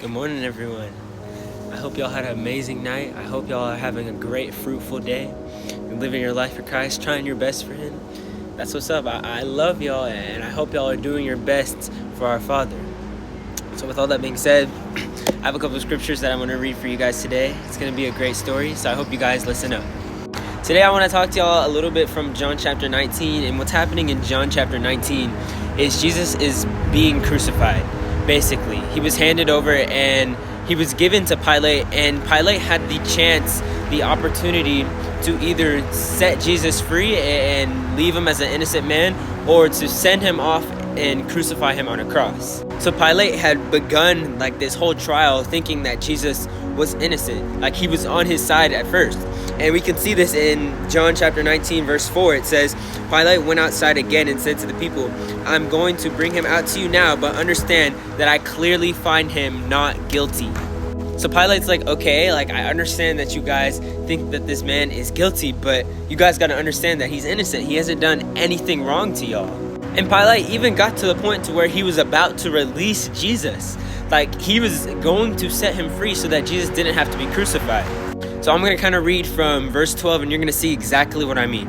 Good morning, everyone. I hope y'all had an amazing night. I hope y'all are having a great, fruitful day. You're living your life for Christ, trying your best for Him. That's what's up. I love y'all, and I hope y'all are doing your best for our Father. So with all that being said, I have a couple of scriptures that I'm going to read for you guys today. It's going to be a great story, so I hope you guys listen up. Today I want to talk to y'all a little bit from John chapter 19, and what's happening in John chapter 19 is Jesus is being crucified. Basically, he was handed over and he was given to Pilate, and Pilate had the chance, the opportunity to either set Jesus free and leave him as an innocent man, or to send him off and crucify him on a cross. So Pilate had begun like this whole trial thinking that Jesus was innocent, like he was on his side at first. And we can see this in John chapter 19 verse 4. It says, Pilate went outside again and said to the people, I'm going to bring him out to you now, but understand that I clearly find him not guilty. So Pilate's like, okay, like I understand that you guys think that this man is guilty, but you guys got to understand that he's innocent. He hasn't done anything wrong to y'all. And Pilate even got to the point to where he was about to release Jesus. Like he was going to set him free so that Jesus didn't have to be crucified. So I'm going to kind of read from verse 12 and you're going to see exactly what I mean.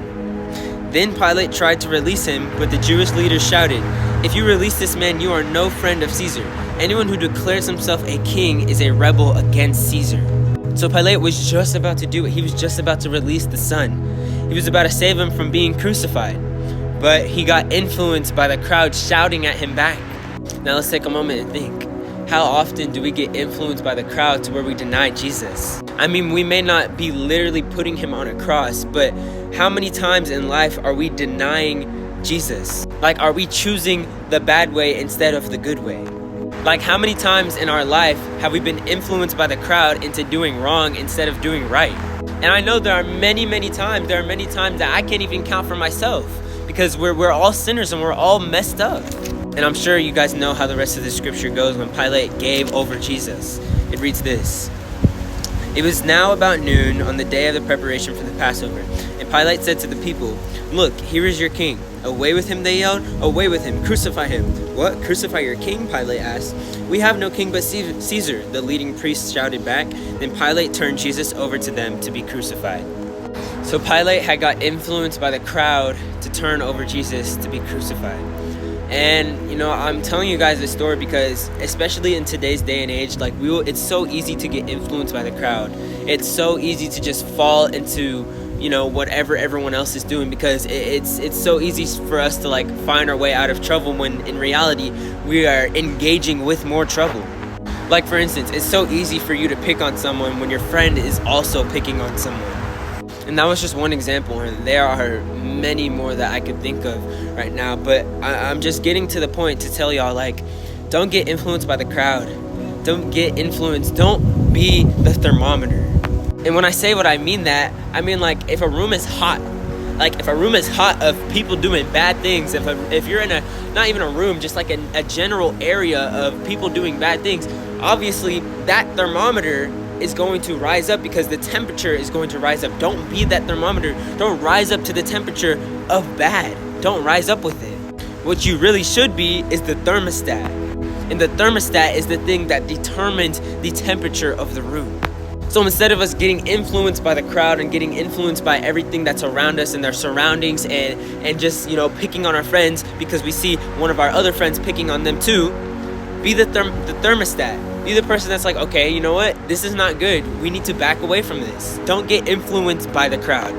Then Pilate tried to release him, but the Jewish leaders shouted, if you release this man, you are no friend of Caesar. Anyone who declares himself a king is a rebel against Caesar. So Pilate was just about to do it. He was just about to release the son. He was about to save him from being crucified. But he got influenced by the crowd shouting at him back. Now let's take a moment and think. How often do we get influenced by the crowd to where we deny Jesus? I mean, we may not be literally putting him on a cross, but how many times in life are we denying Jesus? Like, are we choosing the bad way instead of the good way? Like, how many times in our life have we been influenced by the crowd into doing wrong instead of doing right? And I know there are many times that I can't even count for myself, because we're all sinners and we're all messed up. And I'm sure you guys know how the rest of the scripture goes when Pilate gave over Jesus. It reads this. It was now about noon on the day of the preparation for the Passover. And Pilate said to the people, look, here is your king. Away with him, they yelled. Away with him, crucify him. What, crucify your king? Pilate asked. We have no king but Caesar, the leading priests shouted back. Then Pilate turned Jesus over to them to be crucified. So Pilate had got influenced by the crowd to turn over Jesus to be crucified. And you know, I'm telling you guys this story because especially in today's day and age, like it's so easy to get influenced by the crowd. It's so easy to just fall into, you know, whatever everyone else is doing, because it's so easy for us to like find our way out of trouble when in reality we are engaging with more trouble. Like for instance, it's so easy for you to pick on someone when your friend is also picking on someone. And that was just one example, and there are many more that I could think of right now. But I'm just getting to the point to tell y'all, like, don't get influenced by the crowd. Don't get influenced. Don't be the thermometer. And when I say what I mean that, I mean like if a room is hot, of people doing bad things, if you're in a, not even a room, just like a general area of people doing bad things, obviously that thermometer is going to rise up because the temperature is going to rise up. Don't be that thermometer. Don't rise up to the temperature of bad. Don't rise up with it. What you really should be is the thermostat. And the thermostat is the thing that determines the temperature of the room. So instead of us getting influenced by the crowd and getting influenced by everything that's around us and their surroundings and just, you know, picking on our friends because we see one of our other friends picking on them too, be the thermostat. Be the person that's like, okay, you know what? This is not good. We need to back away from this. Don't get influenced by the crowd.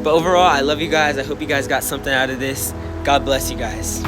But overall, I love you guys. I hope you guys got something out of this. God bless you guys.